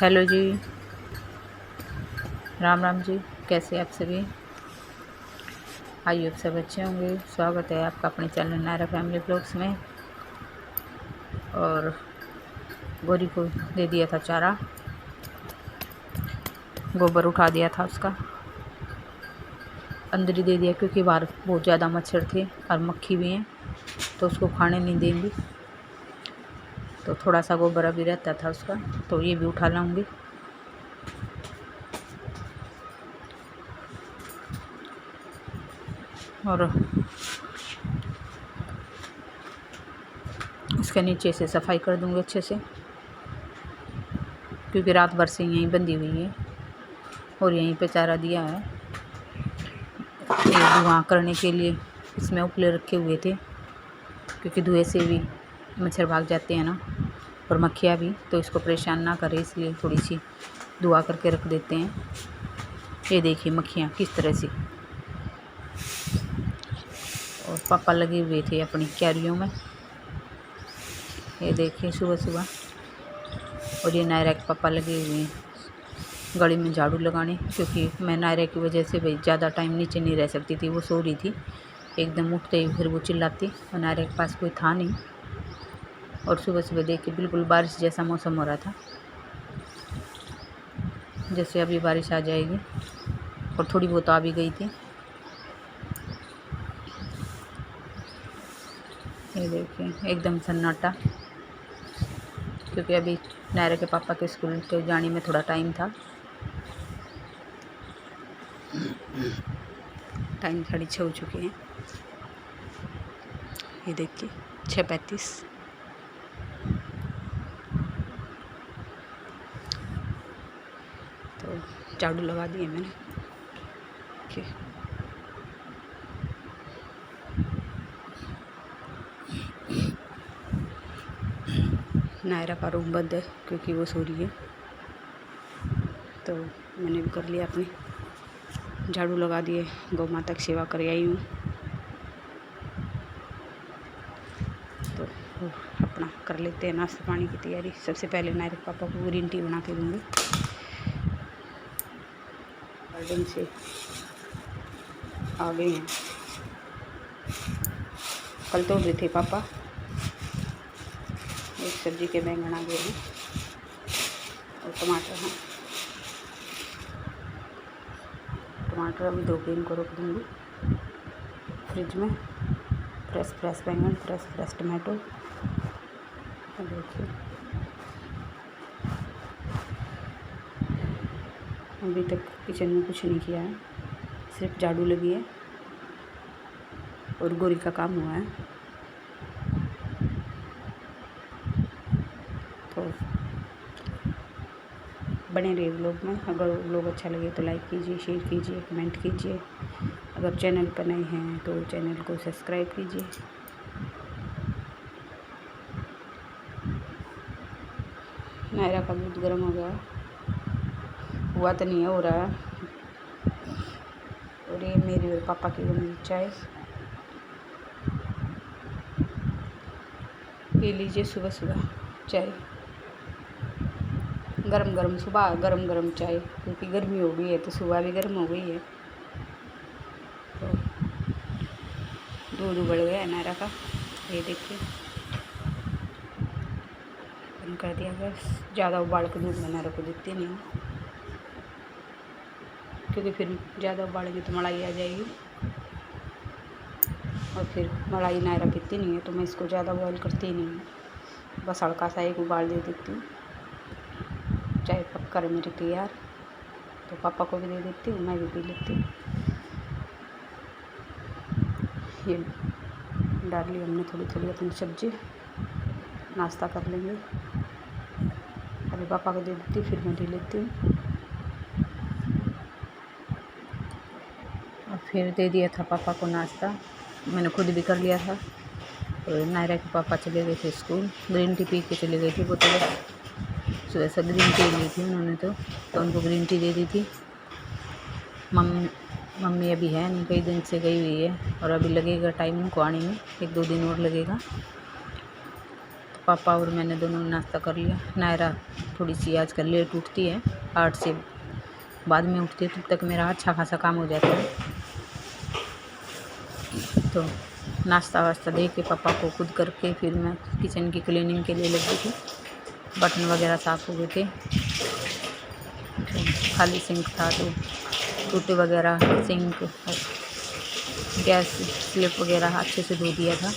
Hello जी, राम राम जी। कैसे आप सभी? आइए आप सब अच्छे होंगे। स्वागत है आपका अपने चैनल नायरा फैमिली ब्लॉग्स में। और गोरी को दे दिया था चारा, गोबर उठा दिया था उसका, अंदर ही दे दिया क्योंकि बाहर बहुत ज़्यादा मच्छर थे और मक्खी भी हैं तो उसको खाने नहीं देंगी। तो थोड़ा सा गोबर अभी रहता था उसका, तो ये भी उठा लाऊंगी। और उसके नीचे से सफाई कर दूंगी अच्छे से, क्योंकि रात भर से यहीं बंधी हुई है और यहीं पे चारा दिया है। ये धुआं करने के लिए इसमें उपले रखे हुए थे, क्योंकि धुएं से भी मच्छर भाग जाते हैं ना, और मक्खियाँ भी, तो इसको परेशान ना करे इसलिए थोड़ी सी धुआं करके रख देते हैं। ये देखिए मक्खियाँ किस तरह से। और पापा लगे हुए थे अपनी क्यारियों में, ये देखिए सुबह सुबह। और ये नायरा के पापा लगे हुए हैं गली में झाड़ू लगाने, क्योंकि मैं नायरा की वजह से भाई ज़्यादा टाइम नीचे नहीं रह सकती थी। वो सो रही थी, एकदम उठते ही फिर वो चिल्लाती, और नायरा के पास कोई था नहीं। और सुबह सुबह देख के बिल्कुल बारिश जैसा मौसम हो रहा था, जैसे अभी बारिश आ जाएगी। और थोड़ी बहुत आ भी गई थी। ये देखिए एकदम सन्नाटा, क्योंकि अभी नायरा के पापा के स्कूल के जाने में थोड़ा टाइम था। टाइम 6:30 हो चुके हैं। ये देखिए 6:35। तो झाड़ू लगा दिए मैंने। नायरा का रूम बंद है क्योंकि वो सो रही है, तो मैंने भी कर लिया अपनी झाड़ू लगा दिए। गौ माता की सेवा कर आई हूँ, तो अपना कर लेते हैं नाश्ता पानी की तैयारी। सबसे पहले नायरा के पापा को ग्रीन टी बना के दूँगी। गार्डन से आ गए हैं, कल तोड़ रहे थे पापा। एक सब्जी के बैंगन आ गए हैं और टमाटर हैं। टमाटर अभी धो के इनको रख दूँगी फ्रिज में। फ्रेश बैंगन, फ्रेश टमाटो। देखिए अभी तक किचन में कुछ नहीं किया है, सिर्फ झाड़ू लगी है और गोरी का काम हुआ है। तो बने रहिए व्लॉग में। अगर व्लॉग अच्छा लगे तो लाइक कीजिए, शेयर कीजिए, कमेंट कीजिए। अगर चैनल पर नए हैं तो चैनल को सब्सक्राइब कीजिए। नायरा का दूध गर्म हो गया, हुआ तो नहीं है, हो रहा है। और ये मेरी और पापा की बनी चाय। पी लीजिए सुबह सुबह चाय, गरम गरम। सुबह गरम गरम चाय, क्योंकि गर्मी हो गई है तो सुबह भी गर्म हो गई है। तो दूध उबल गया है नायरा का, ये देखिए बंद कर दिया गैस। ज़्यादा उबाल के दूध में नायरा को देती नहीं हूँ, क्योंकि फिर ज़्यादा उबालेंगे तो मलाई आ जाएगी, और फिर मलाई नायरा पीती नहीं है। तो मैं इसको ज़्यादा बॉयल करती ही नहीं हूँ, बस हल्का सा एक उबाल दे देती हूँ। चाय पक कर मेरी तैयार, तो पापा को भी दे देती हूँ, मैं भी पी लेती हूँ। ये डाल ली हमने थोड़ी थोड़ी अपनी सब्जी, नाश्ता कर लेंगे। अभी पापा को दे देती हूँ, फिर मैं ले लेती हूँ। और फिर दे दिया था पापा को नाश्ता, मैंने खुद भी कर लिया था। तो नायरा के पापा चले गए थे स्कूल, ग्रीन टी पी के चले गए थे। वो तो सुबह से ग्रीन टी ली थी उन्होंने, तो उनको ग्रीन टी दे दी थी। मम्मी अभी है नहीं, कई दिन से गई हुई है, और अभी लगेगा टाइम उनको आने में, 1-2 दिन और लगेगा। पापा और मैंने दोनों ने नाश्ता कर लिया। नायरा थोड़ी सी आजकल लेट उठती है, 8 से बाद में उठती है, तब तक मेरा अच्छा खासा काम हो जाता है। तो नाश्ता वास्ता दे के पापा को खुद करके फिर मैं किचन की क्लीनिंग के लिए लगी थी। बर्तन वगैरह साफ़ हो गए थे, तो खाली सिंक था तो टूटे वगैरह सिंक और गैस स्लिप वगैरह अच्छे से धो दिया था,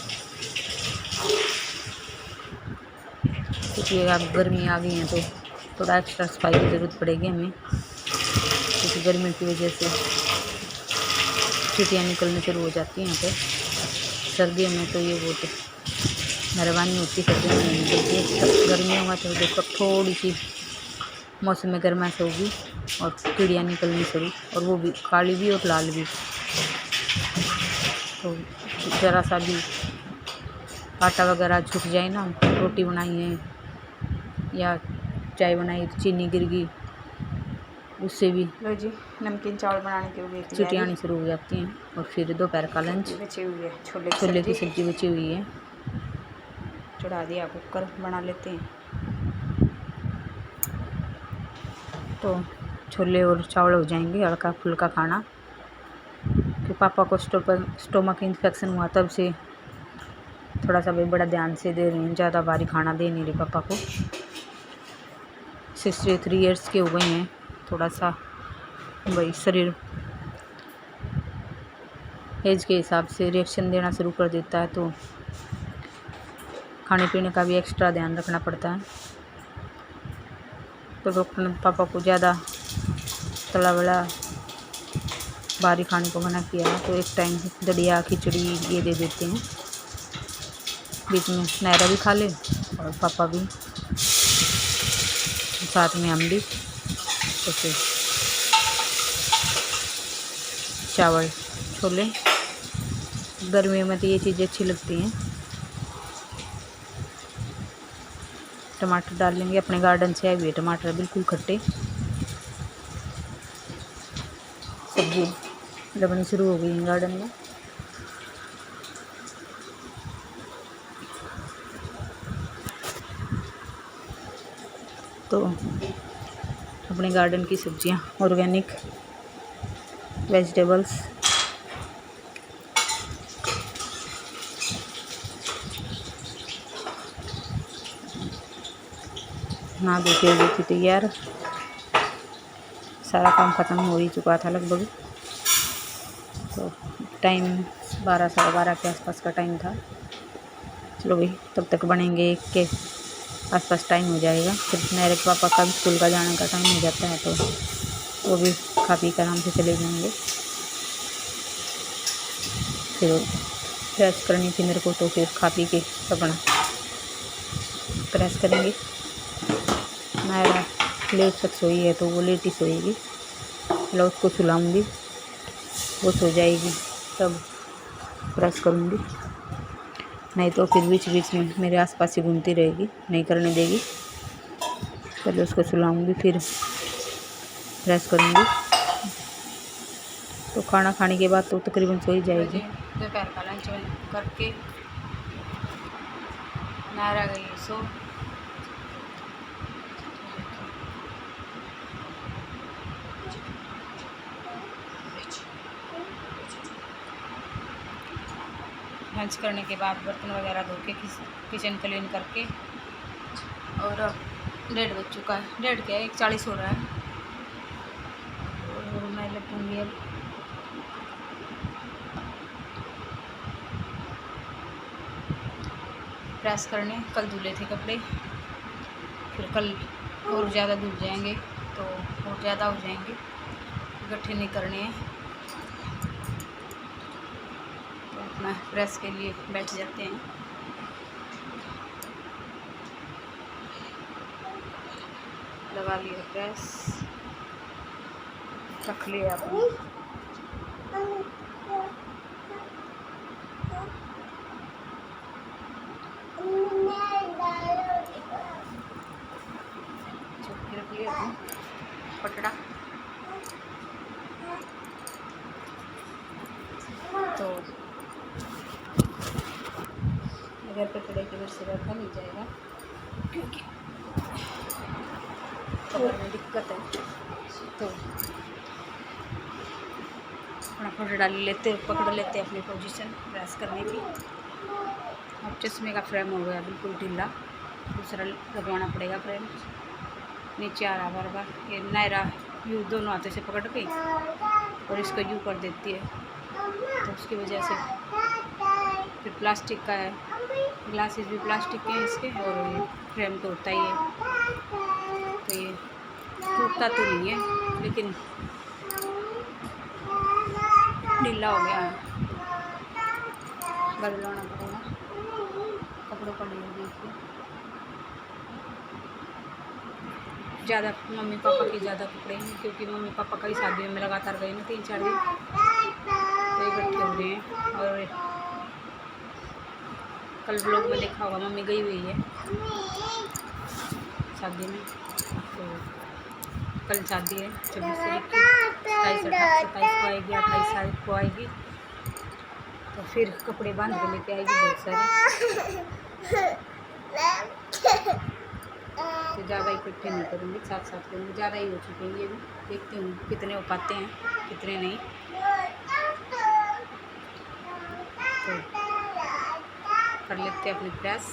क्योंकि अब गर्मी आ गई है तो थोड़ा एक्स्ट्रा सफाई की ज़रूरत पड़ेगी हमें, क्योंकि गर्मी की वजह से चींटियाँ निकलने शुरू हो जाती हैं यहाँ पे। सर्दियों में तो ये बहुत मेहरबानी होती है, सर्दियों में नहीं निकलती। गर्मियों में तो देखो थोड़ी सी मौसम में गर्माहट होगी और चिड़िया निकलनी शुरू, और वो भी काली भी और लाल भी। तो ज़रा सा भी आटा वगैरह झुक जाए ना, रोटी बनाई है या चाय बनाई तो चीनी गिर गई, उससे भी लो जी नमकीन चावल बनाने के लिए चींटियाँ आनी शुरू हो जाती हैं। और फिर दोपहर का लंच, बची हुई है छोले की सब्ज़ी बची हुई है, चढ़ा दिया, कुकर बना लेते हैं। तो छोले और चावल हो जाएंगे हल्का फुल्का खाना। कि पापा को स्टोमक इन्फेक्शन हुआ तब से थोड़ा सा भी बड़ा ध्यान से दे रही हैं, ज़्यादा भारी खाना दे नहीं रही पापा को। 63 ईयर्स के हो गए हैं, थोड़ा सा भाई शरीर एज के हिसाब से रिएक्शन देना शुरू कर देता है, तो खाने पीने का भी एक्स्ट्रा ध्यान रखना पड़ता है। तो डॉक्टर ने पापा को ज़्यादा तला वला भारी खाने को मना किया है, तो एक टाइम दलिया खिचड़ी ये दे देते हैं, बीच में नायरा भी खा ले और पापा भी, साथ में हम भी। तो फिर चावल छोले, गर्मियों में तो ये चीज़ें अच्छी लगती हैं। टमाटर डाल लेंगे, अपने गार्डन से आए हुए टमाटर बिल्कुल खट्टे। सब्जी लगनी शुरू हो गई है गार्डन में। तो अपने गार्डन की सब्जियां, ऑर्गेनिक वेजिटेबल्स, ना देखिए हुई थी तैयार, सारा काम ख़त्म हो ही चुका था लगभग। तो टाइम 12 साढ़े 12 के आसपास का टाइम था। चलो भाई तब तक बनेंगे, एक के आसपास टाइम हो जाएगा। फिर मेरे पापा का भी स्कूल का जाने का टाइम हो जाता है, तो वो भी खा पी कर आराम से चले जाएंगे। फिर प्रेस करनी थी मेरे को, तो फिर खा पी के अपना प्रेस करेंगे। नायरा लेट तक सोई है तो वो लेट ही सोएगी, मतलब उसको सुलाऊंगी, वो सो जाएगी तब प्रेस करूँगी, नहीं तो फिर बीच बीच में मेरे आसपास ही घूमती रहेगी, नहीं करने देगी। पहले उसको सुलाऊंगी फिर प्रेस करूँगी। तो खाना खाने के बाद तो तकरीबन सो ही जाएगी। दोपहर का लंच करके नायरा गई सो। लंच करने के बाद बर्तन वगैरह धो के किचन क्लीन करके, और 1:30 बज चुका है, 1:30 क्या 1:40 हो रहा है, और मैं लगूँगी अब प्रेस करने। कल धुले थे कपड़े, फिर कल और ज़्यादा धुल जाएंगे तो और ज़्यादा हो जाएंगे, इकट्ठे नहीं करने हैं। तो अपना प्रेस के लिए बैठ जाते हैं। लगा लिया प्रेस, रख लिया अपनी। रख लिया पटड़ा। तो अगर कपड़े की वजह से रखा नहीं जाएगा क्योंकि कपड़े में दिक्कत है। तो फटाफट डाल लेते, पकड़ लेते अपनी पोजीशन प्रेस करने की। अब चश्मे का फ्रेम हो गया बिल्कुल ढीला, दूसरा लगवाना पड़ेगा फ्रेम। नीचे आ रहा बार बार, ये नायरा यूँ दोनों हाथों से पकड़ के और इसको यूँ कर देती है, तो उसकी वजह से फिर प्लास्टिक का है, ग्लासेस भी प्लास्टिक के हैं इसके, और ये फ्रेम तो होता ही है, तो ये टूटता तो नहीं है लेकिन ढीला हो गया है। बदलवाना पड़ेगा, कपड़ों का नहीं देखिए। ज़्यादा मम्मी पापा के ज़्यादा कपड़े हैं क्योंकि मम्मी पापा कई शादियों में लगातार गए ना 3-4 दिन, तो इकट्ठे हो रहे हैं। और कल ब्लॉग में देखा होगा मम्मी गई हुई है शादी में, तो कल शादी है 26 तारीख की, 27 को आएगी, 28 तारीख को आएगी, तो फिर कपड़े बांध के लेके आएगी बहुत सारे, तो ज़्यादा इकट्ठे नहीं करूँगी, साथ साथ करूँगी, ज़्यादा ही हो चुके हैं ये भी, देखती हूँ कितने हो पाते हैं कितने नहीं। तो कर लेते हैं अपनी प्रेस,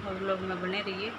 और लोग में बने रहिए।